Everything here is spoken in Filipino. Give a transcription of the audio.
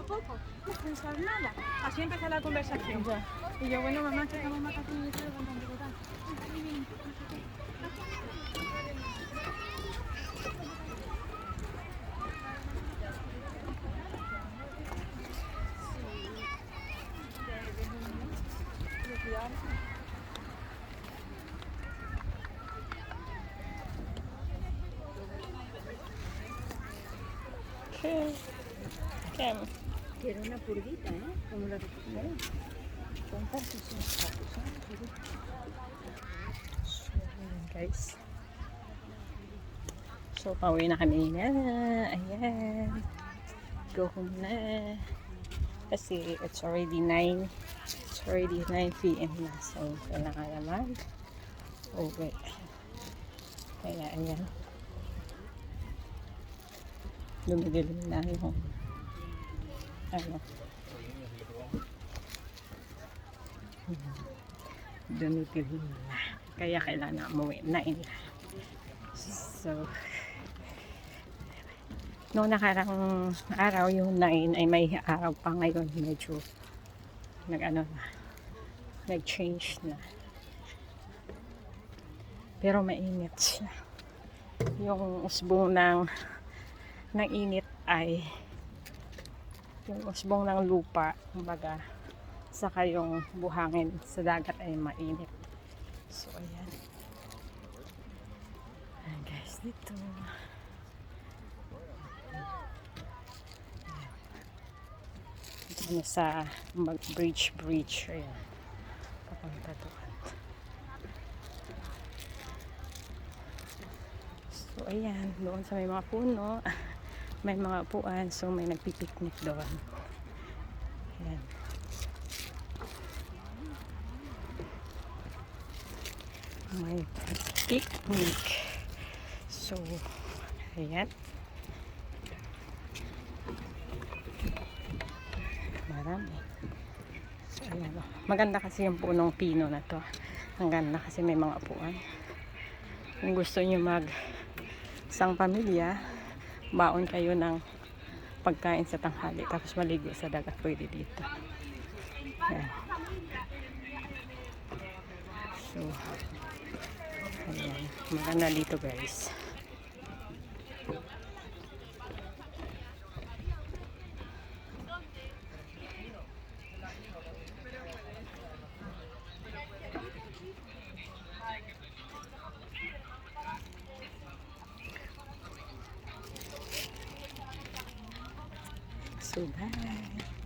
poco, no pensar nada. Así empezó la conversación. Ya. Y yo, bueno, mamá, que estamos más aquí y tal. ¿Qué? ¿Qué? Quiero una purguita, ¿eh? Como la que quiero. Son tantos, Guys. So, pauwi na kami na. Ayan. Go home na. Kasi it's already 9. It's already 9 p.m. na. So, kailangan naman uwi. Kaya, ayan. Dumidilim na yung ano. Dumidilim na. Kaya kailangan umuwi na. So, noong nakarang araw, yung 9 ay may araw pa ngayon. Medyo nag-change na. Pero mainit siya. Yung usbong ng init ay yung usbong ng lupa, kumbaga, saka yung buhangin sa dagat ay mainit. So, ayan. Ayan guys, dito. Dito na sa bridge. Ayan. Papunta doon. So, ayan. Doon sa may mga puno. May mga upuan. So, may nagpipiknik doon. Ayan. May picnic. So, ayan. Marami. So, ayan. Maganda kasi yung punong pino na to. Ang ganda kasi may mga upuan. Kung gusto nyo isang pamilya, baon kayo ng pagkain sa tanghali. Tapos maligo sa dagat. Pwede dito. Ayan. So, ayan. Maganda dito guys. So, bye.